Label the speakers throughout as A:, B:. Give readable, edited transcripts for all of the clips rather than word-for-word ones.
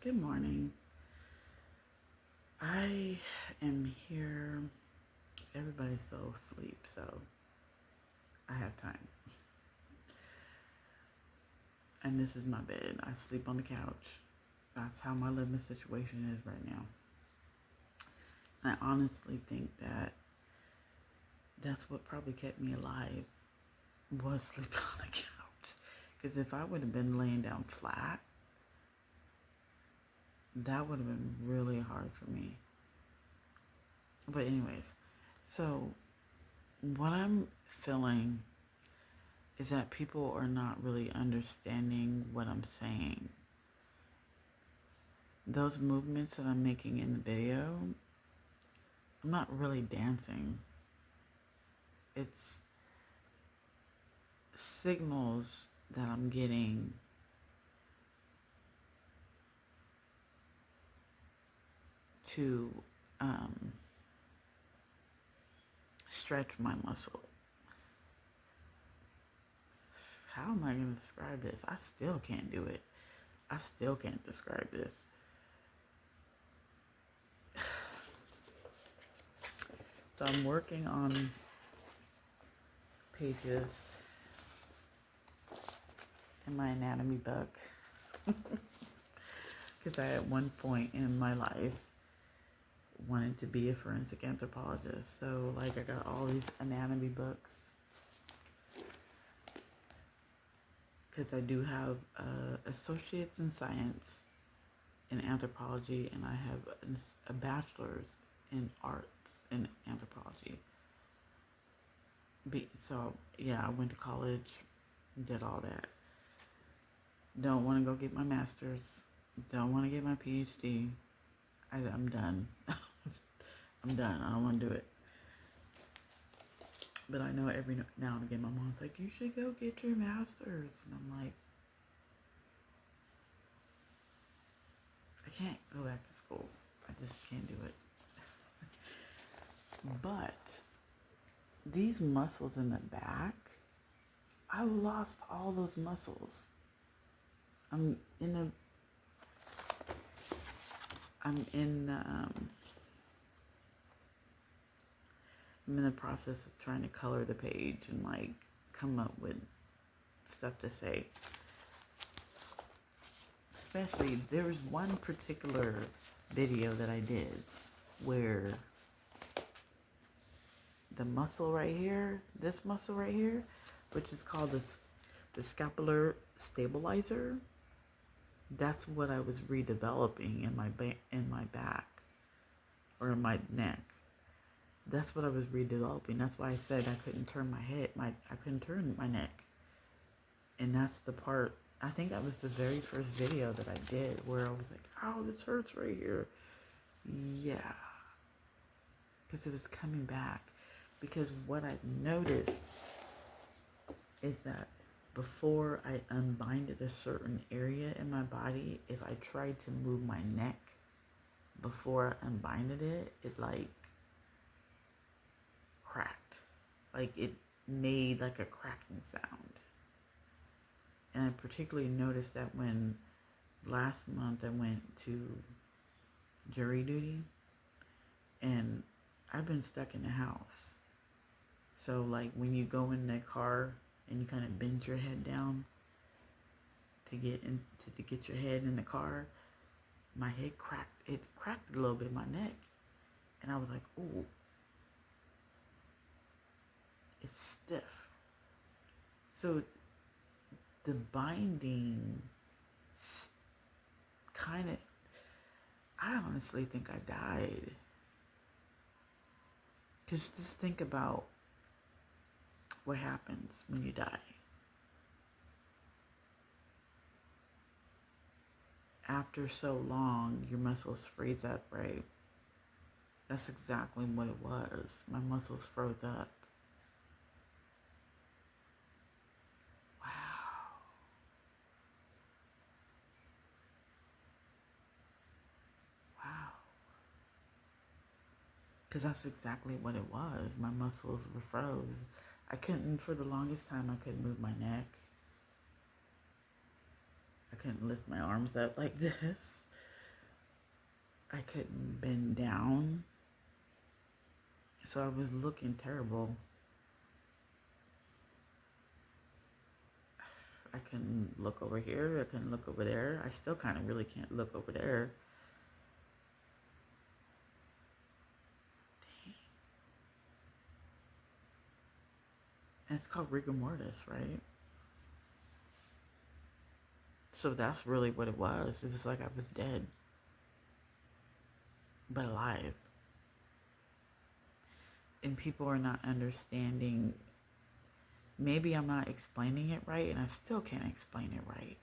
A: Good morning. I am here. Everybody's still asleep, so I have time. And this is my bed. I sleep on the couch. That's how my living situation is right now. I honestly think that that's what probably kept me alive was sleeping on the couch. Because if I would have been laying down flat, that would have been really hard for me. But anyways, so what I'm feeling is that people are not really understanding what I'm saying. Those movements that I'm making in the video, I'm not really dancing. It's signals that I'm getting to stretch my muscle. How am I going to describe this? I still can't do it. I still can't describe this. So I'm working on pages in my anatomy book because I at one point in my life wanted to be a forensic anthropologist. So like I got all these anatomy books because I do have associates in science in anthropology, and I have a bachelor's in arts in anthropology. So yeah, I went to college, did all that. Don't want to go get my master's. Don't want to get my PhD. I'm done. I'm done. I don't want to do it. But I know every now and again my mom's like, you should go get your master's. And I'm like, I can't go back to school. I just can't do it. But these muscles in the back, I lost all those muscles. I'm in I'm in the process of trying to color the page and like come up with stuff to say. Especially, there was one particular video that I did where the muscle right here, this muscle right here, which is called the scapular stabilizer, that's what I was redeveloping in my back or in my neck. That's what I was redeveloping. That's why I said I couldn't turn my head. I couldn't turn my neck. And that's the part. I think that was the very first video that I did where I was like, "Oh, this hurts right here." Yeah, because it was coming back. Because what I noticed is that before I unbinded a certain area in my body, if I tried to move my neck before I unbinded it, it like cracked. Like it made like a cracking sound. And I particularly noticed that when last month I went to jury duty and I've been stuck in the house. So like when you go in that car and you kind of bend your head down to get your head in the car, my head cracked. It cracked a little bit in my neck. And I was like, ooh, it's stiff. So the binding kind of, I honestly think I died. Because just think about what happens when you die. After so long, your muscles freeze up, right? That's exactly what it was. My muscles froze up. Wow. Wow. Because that's exactly what it was. My muscles were froze. For the longest time, I couldn't move my neck. I couldn't lift my arms up like this. I couldn't bend down. So I was looking terrible. I couldn't look over here. I couldn't look over there. I still kind of really can't look over there. And it's called rigor mortis, right? So that's really what it was. It was like I was dead, but alive. And people are not understanding. Maybe I'm not explaining it right, and I still can't explain it right.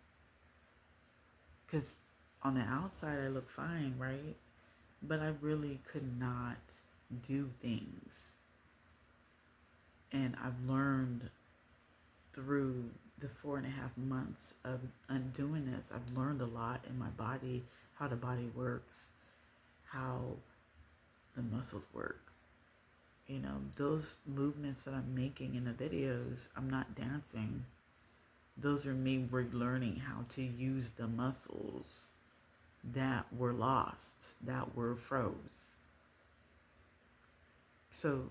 A: Because on the outside, I look fine, right? But I really could not do things. And I've learned through the 4.5 months of undoing this, I've learned a lot in my body, how the body works, how the muscles work. You know, those movements that I'm making in the videos, I'm not dancing. Those are me relearning how to use the muscles that were lost, that were froze. So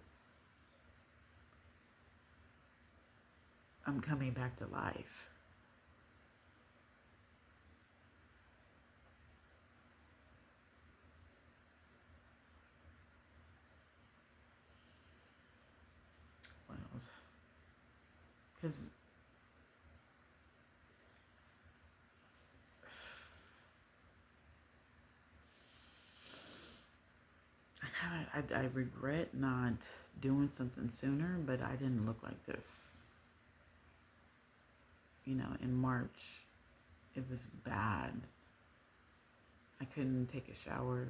A: I'm coming back to life. What else? Because I regret not doing something sooner, but I didn't look like this. You know, in March, it was bad. I couldn't take a shower.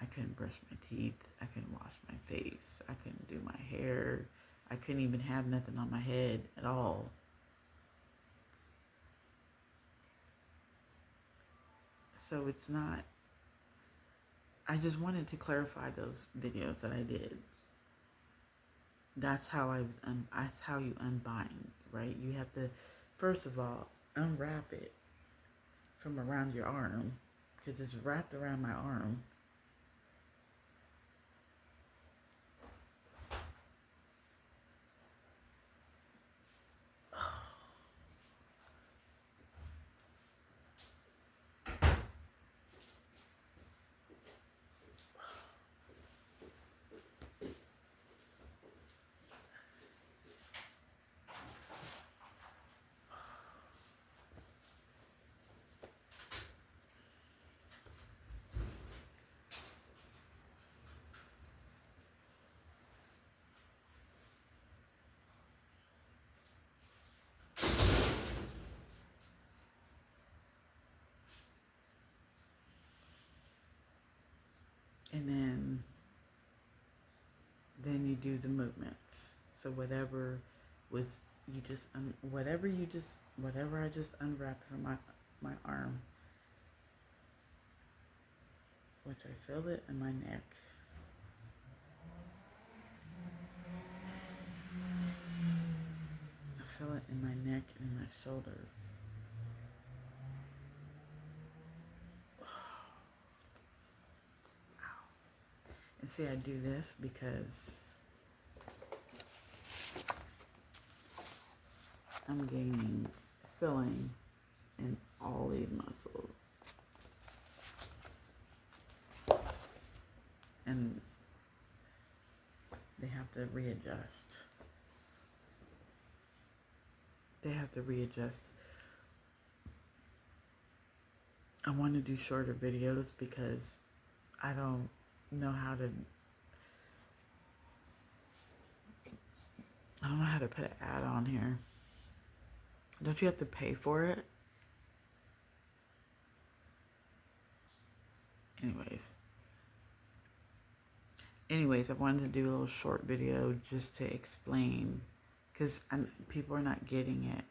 A: I couldn't brush my teeth. I couldn't wash my face. I couldn't do my hair. I couldn't even have nothing on my head at all. So it's not, I just wanted to clarify those videos that I did. That's how that's how you unbind, right? You have to, first of all, unwrap it from around your arm, because it's wrapped around my arm. And then you do the movements. So whatever was, you just whatever I just unwrapped from my arm, which I feel it in my neck. I feel it in my neck and in my shoulders. And see, I do this because I'm gaining filling in all these muscles. And they have to readjust. They have to readjust. I want to do shorter videos because I don't know how to, I don't know how to put an ad on here. Don't you have to pay for it? Anyways, I wanted to do a little short video just to explain, because people are not getting it.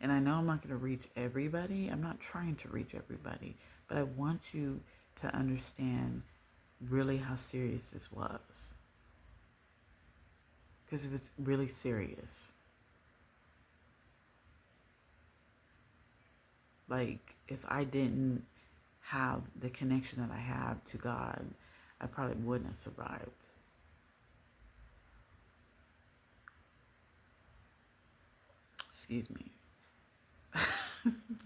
A: And I know I'm not going to reach everybody. I'm not trying to reach everybody, but I want you to understand really how serious this was, because it was really serious. Like, if I didn't have the connection that I have to God, I probably wouldn't have survived. Excuse me.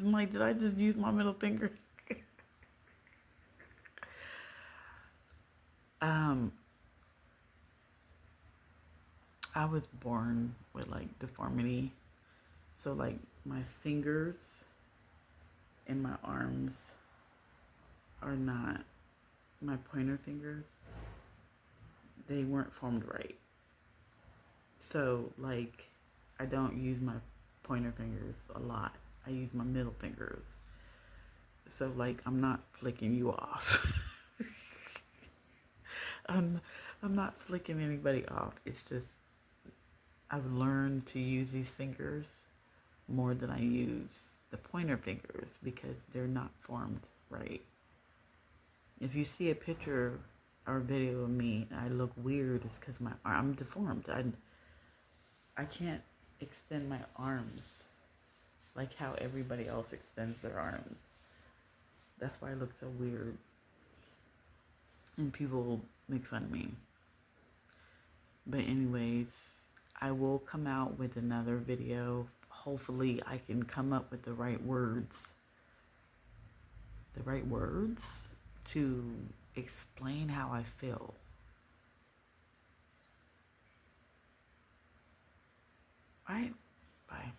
A: I'm like, did I just use my middle finger? um, I was born with like deformity. So like my fingers and my arms are not, my pointer fingers, they weren't formed right. So like I don't use my pointer fingers a lot. I use my middle fingers. So like I'm not flicking you off. I'm I'm not flicking anybody off. It's just I've learned to use these fingers more than I use the pointer fingers because they're not formed right. If you see a picture or a video of me and I look weird, it's because I'm deformed. I can't extend my arms like how everybody else extends their arms. That's why I look so weird. And people make fun of me. But anyways, I will come out with another video. Hopefully I can come up with the right words. The right words to explain how I feel. Right? Bye.